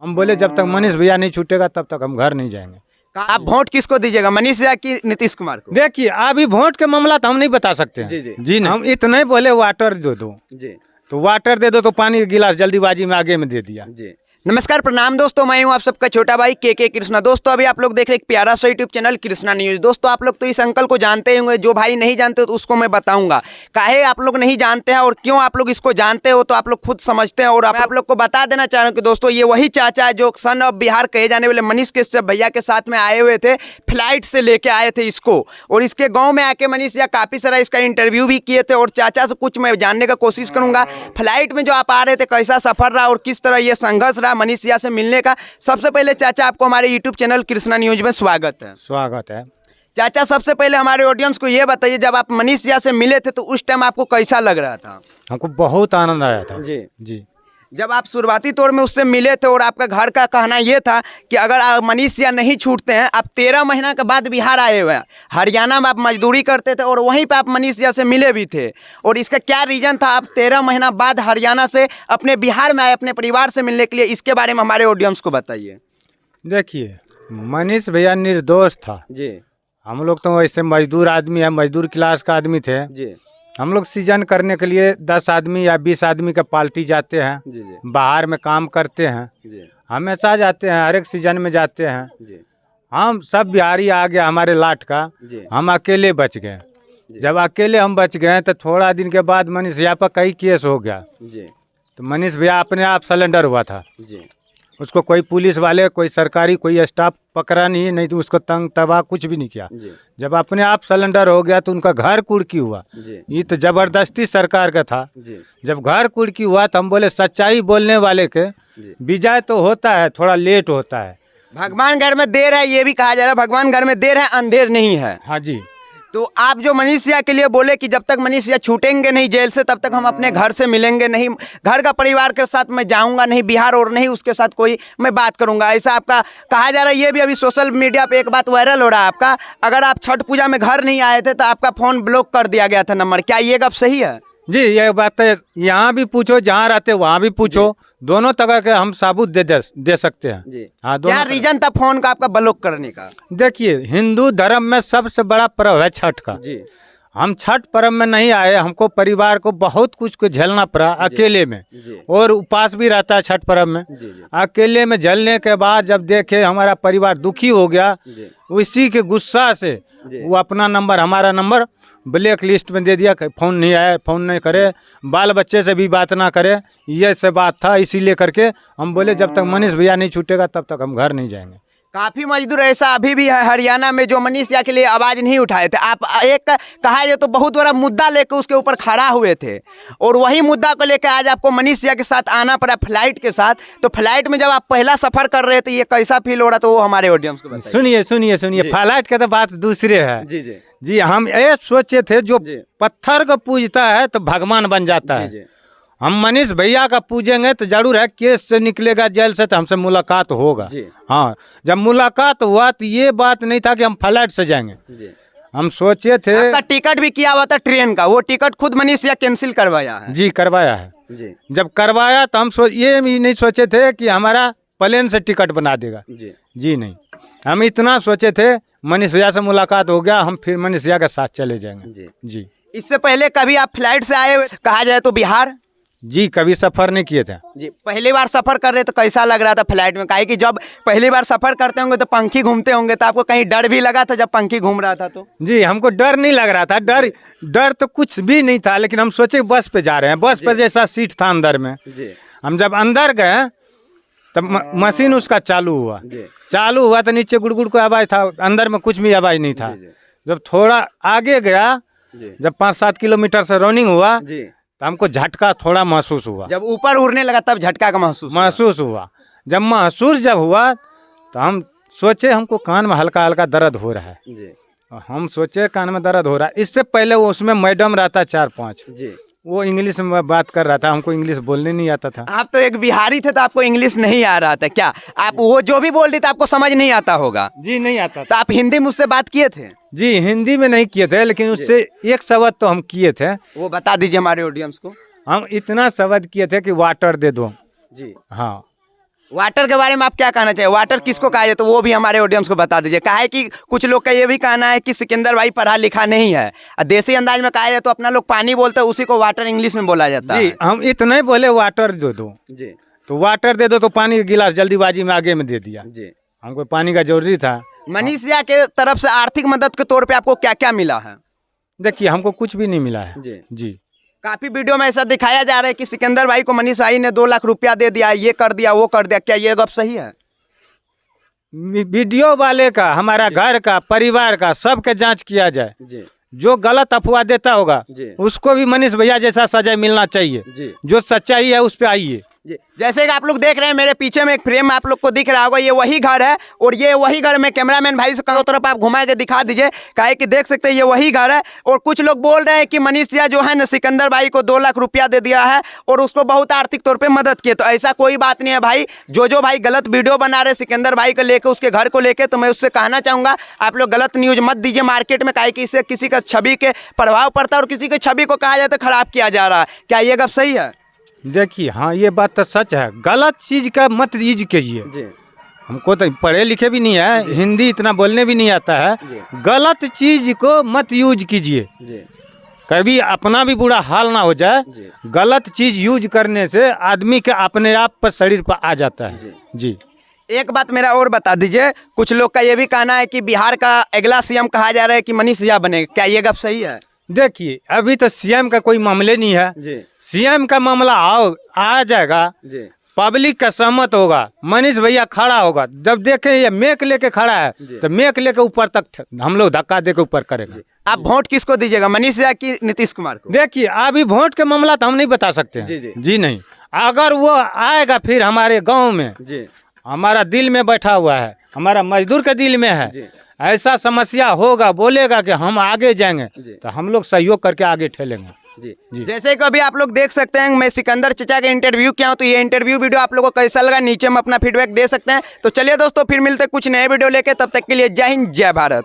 हम बोले जब तक मनीष भैया नहीं छूटेगा तब तक हम घर नहीं जाएंगे। आप वोट किसको दीजिएगा, मनीष या कि नीतीश कुमार को? देखिए अभी वोट के मामला तो हम नहीं बता सकते हैं। जी नहीं, हम इतना ही बोले वाटर दे दो जी, तो वाटर दे दो, तो पानी का गिलास जल्दीबाजी में आगे में दे दिया जी। नमस्कार, प्रणाम दोस्तों, मैं हूं आप सबका छोटा भाई के कृष्णा। दोस्तों अभी आप लोग देख रहे हैं एक प्यारा सा यूट्यूब चैनल कृष्णा न्यूज। दोस्तों आप लोग तो इस अंकल को जानते ही होंगे, जो भाई नहीं जानते तो उसको मैं बताऊंगा काहे आप लोग नहीं जानते हैं और क्यों आप लोग इसको जानते हो तो आप लोग खुद समझते हैं। और मैं आप लोग को बता देना चाह रहा हूँ कि दोस्तों ये वही चाचा है जो सन ऑफ बिहार कहे जाने वाले मनीष कश्यप भैया के साथ में आए हुए थे, फ्लाइट से लेके आए थे इसको, और इसके गाँव में आके मनीष या काफ़ी सारा इसका इंटरव्यू भी किए थे। और चाचा से कुछ मैं जानने का कोशिश करूंगा, फ्लाइट में जो आप आ रहे थे कैसा सफर रहा और किस तरह ये संघर्ष रहा मनीष या से मिलने का। सबसे पहले चाचा आपको हमारे YouTube चैनल कृष्णा न्यूज में स्वागत है। स्वागत है चाचा, सबसे पहले हमारे ऑडियंस को ये बताइए, जब आप मनीष या से मिले थे तो उस टाइम आपको कैसा लग रहा था? हमको बहुत आनंद आया था। जी जी, जब आप शुरुआती तौर में उससे मिले थे और आपका घर का कहना ये था कि अगर आप मनीष या नहीं छूटते हैं, आप 13 महीना के बाद बिहार आए हुए हैं, हरियाणा में आप मजदूरी करते थे और वहीं पे आप मनीष या से मिले भी थे, और इसका क्या रीज़न था आप 13 महीना बाद हरियाणा से अपने बिहार में आए अपने परिवार से मिलने के लिए? इसके बारे में हमारे ऑडियंस को बताइए। देखिए मनीष भैया निर्दोष था जी, हम लोग तो वैसे मजदूर आदमी है, मजदूर क्लास का आदमी थे। जी, हम लोग सीजन करने के लिए 10 आदमी या 20 आदमी का पार्टी जाते हैं, जी, जी, बाहर में काम करते हैं, जी, हमेशा जाते हैं, हर एक सीजन में जाते हैं। जी, हम सब बिहारी आ गया हमारे लाट का, जी, हम अकेले बच गए। जी। जब अकेले हम बच गए तो थोड़ा दिन के बाद मनीष भैया पर कई केस हो गया, जी, तो मनीष भैया अपने आप सरेंडर हुआ था। जी, उसको कोई पुलिस वाले, कोई सरकारी, कोई स्टाफ पकड़ा नहीं तो उसको तंग तबाह कुछ भी नहीं किया। जी, जब अपने आप सरेंडर हो गया तो उनका घर कुर्की हुआ। जी, ये तो जबरदस्ती सरकार का था। जी, जब घर कुर्की हुआ तो हम बोले सच्चाई बोलने वाले के जी। विजय तो होता है, थोड़ा लेट होता है। भगवान घर में देर है, ये भी कहा जा रहा है, भगवान घर में देर है अंधेर नहीं है। हाँ जी, तो आप जो मनीष या के लिए बोले कि जब तक मनीष या छूटेंगे नहीं जेल से तब तक हम अपने घर से मिलेंगे नहीं, घर का परिवार के साथ मैं जाऊंगा नहीं बिहार, और नहीं उसके साथ कोई मैं बात करूंगा, ऐसा आपका कहा जा रहा है। ये भी अभी सोशल मीडिया पे एक बात वायरल हो रहा है आपका, अगर आप छठ पूजा में घर नहीं आए थे तो आपका फ़ोन ब्लॉक कर दिया गया था नंबर, क्या ये बात सही है? जी ये बात है, यहाँ भी पूछो, जहाँ रहते वहाँ भी पूछो, दोनों तरह के हम सबूत दे सकते हैं। जी, हाँ, क्या रीजन था फोन का आपका ब्लॉक करने का? देखिए हिंदू धर्म में सबसे बड़ा पर्व है छठ का। जी, हम छठ पर्व में नहीं आए, हमको परिवार को बहुत कुछ को झेलना पड़ा अकेले में, जी, और उपवास भी रहता है छठ पर्व में। जी, जी, अकेले में झेलने के बाद जब देखे हमारा परिवार दुखी हो गया, जी, उसी के गुस्सा से जी। वो अपना नंबर, हमारा नंबर ब्लैक लिस्ट में दे दिया कि फ़ोन नहीं आया, फ़ोन नहीं करे, बाल बच्चे से भी बात ना करे, ये से बात था। इसीलिए करके हम बोले जब तक मनीष भैया नहीं छूटेगा तब तक हम घर नहीं जाएंगे। काफी मजदूर ऐसा अभी भी है हरियाणा में जो मनीष या के लिए आवाज नहीं उठाए थे। आप एक कहा जाए तो बहुत बड़ा मुद्दा लेकर उसके ऊपर खड़ा हुए थे, और वही मुद्दा को लेकर आज आपको मनीष या के साथ आना पड़ा फ्लाइट के साथ। तो फ्लाइट में जब आप पहला सफर कर रहे थे ये कैसा फील हो रहा था, वो हमारे ऑडियंस को बताइए। सुनिए सुनिए सुनिए, फ्लाइट के तो बात दूसरे है। जी, जी, जी, हम ये सोचे थे जो जी। पत्थर को पूजता है तो भगवान बन जाता है। जी, जी, हम मनीष भैया का पूजेंगे तो जरूर है, केस से निकलेगा जेल से तो हमसे मुलाकात होगा। जी, हाँ, जब मुलाकात हुआ तो ये बात नहीं था कि हम फ्लाइट से जाएंगे। जी। हम सोचे थे, आपका टिकट भी किया हुआ था ट्रेन का, वो टिकट खुद मनीष या कैंसिल करवाया है? जी करवाया है। जी, जब करवाया तो हम ये भी नहीं सोचे थे कि हमारा प्लेन से टिकट बना देगा। जी, जी नहीं, हम इतना सोचे थे मनीष भैया से मुलाकात हो गया, हम फिर मनीष भैया के साथ चले जाएंगे। जी। जी इससे पहले कभी आप फ्लाइट से आए हुए कहा जाए तो बिहार? जी, कभी सफ़र नहीं किए थे। जी, पहली बार सफर कर रहे तो कैसा लग रहा था फ्लाइट में? काहे कि जब पहली बार सफर करते होंगे तो पंखी घूमते होंगे, तो आपको कहीं डर भी लगा था जब पंखी घूम रहा था तो? जी, हमको डर नहीं लग रहा था, डर तो कुछ भी नहीं था, लेकिन हम सोचे बस पे जा रहे हैं, बस पे जैसा सीट था अंदर में। जी, हम जब अंदर गए तब मशीन उसका चालू हुआ। जी, चालू हुआ तो नीचे गुड़गुड़ को आवाज़ था, अंदर में कुछ भी आवाज़ नहीं था। जी, जी, जब थोड़ा आगे गया, जी, जब 5-7 किलोमीटर से रनिंग हुआ जी। तो हमको झटका थोड़ा महसूस हुआ। जब ऊपर उड़ने लगा तब झटका का महसूस हुआ। जब महसूस हुआ तो हम सोचे हमको कान में हल्का हल्का दर्द हो रहा है। जी, हम सोचे कान में दर्द हो रहा है। इससे पहले वो उसमें मैडम रहता 4-5, जी। वो इंग्लिश में बात कर रहा था, हमको इंग्लिश बोलने नहीं आता था। आप तो एक बिहारी थे तो आपको इंग्लिश नहीं आ रहा था क्या? आप वो जो भी बोल रहे थे आपको समझ नहीं आता होगा? जी नहीं आता तो आप हिंदी में उससे बात किए थे? जी, हिंदी में नहीं किए थे, लेकिन उससे एक शब्द तो हम किए थे। वो बता दीजिए हमारे ऑडियंस को। हम इतना शब्द किए थे कि वाटर दे दो। जी, हाँ, वाटर के बारे में आप क्या कहना चाहिए? वाटर किसको कहा जाए तो वो भी हमारे ऑडियंस को बता दीजिए। कहा है कि कुछ लोग का ये भी कहना है कि सिकंदर भाई पढ़ा लिखा नहीं है, देसी अंदाज में कहा जाए तो अपना लोग पानी बोलते हैं, उसी को वाटर इंग्लिश में बोला जाता जी है। हम इतना ही बोले वाटर दे दो, जी तो वाटर दे दो तो पानी का गिलास जल्दीबाजी में आगे में दे दिया। जी। हमको पानी का जरूरी था। मनीष झा के तरफ से आर्थिक मदद के तौर पे आपको क्या क्या मिला है? देखिए हमको कुछ भी नहीं मिला है जी। जी। काफी वीडियो में ऐसा दिखाया जा रहा है कि सिकंदर भाई को मनीष भाई ने 2 लाख रुपया दे दिया, ये कर दिया वो कर दिया, क्या ये गप सही है? वीडियो वाले का, हमारा घर का, परिवार का, सबके जांच किया जाए। जी जो गलत अफवाह देता होगा जी उसको भी मनीष भैया जैसा सजा मिलना चाहिए। जी जो सच्चाई है उस पे आइए। जी। जैसे कि आप लोग देख रहे हैं मेरे पीछे में एक फ्रेम आप लोग को दिख रहा होगा, ये वही घर है और ये वही घर में कैमरामैन भाई से करो तरफ आप घुमा के दिखा दीजिए, काहे कि देख सकते हैं ये वही घर है। और कुछ लोग बोल रहे हैं कि मनीष झा जो है ना सिकंदर भाई को 2 लाख रुपया दे दिया है और उसको बहुत आर्थिक तौर पे मदद किए, तो ऐसा कोई बात नहीं है भाई। जो भाई गलत वीडियो बना रहे सिकंदर भाई को लेकर, उसके घर को लेकर, तो मैं उससे कहना चाहूंगा आप लोग गलत न्यूज मत दीजिए मार्केट में, काहे कि इससे किसी का छवि के प्रभाव पड़ता है और किसी की छवि को कहा जाता है खराब किया जा रहा है। क्या ये गप सही है? देखिए हाँ ये बात तो सच है। गलत चीज का मत यूज कीजिए। जी हमको तो पढ़े लिखे भी नहीं है, हिंदी इतना बोलने भी नहीं आता है। जी। गलत चीज को मत यूज कीजिए, जी कभी अपना भी बुरा हाल ना हो जाए। जी। गलत चीज यूज करने से आदमी के अपने आप पर शरीर पर आ जाता है। जी। एक बात मेरा और बता दीजिए, कुछ लोग का ये भी कहना है कि बिहार का अगला सीएम कहा जा रहा है कि मनीष झा बनेगा, क्या ये गप सही है? देखिए अभी तो सीएम का कोई मामले नहीं है। जी सीएम का मामला आ जाएगा, जी पब्लिक का सहमत होगा, मनीष भैया खड़ा होगा, जब देखें ये मेक लेके खड़ा है तो मेक लेके ऊपर तक हम लोग धक्का दे के ऊपर करेंगे। आप वोट किसको दीजिएगा, मनीष झा की नीतीश कुमार को? देखिए अभी वोट के मामला तो हम नहीं बता सकते हैं। जी नहीं, अगर वो आएगा फिर हमारे गांव में, जी हमारा दिल में बैठा हुआ है, हमारा मजदूर के दिल में है, जी ऐसा समस्या होगा, बोलेगा कि हम आगे जाएंगे जी। तो हम लोग सहयोग करके आगे ठेलेंगे। जी जी। जैसे कि अभी आप लोग देख सकते हैं मैं सिकंदर चचा का इंटरव्यू किया हूं, तो ये इंटरव्यू वीडियो आप लोगों को कैसा लगा नीचे में अपना फीडबैक दे सकते हैं। तो चलिए दोस्तों फिर मिलते हैं कुछ नए वीडियो लेके, तब तक के लिए जय हिंद जय भारत।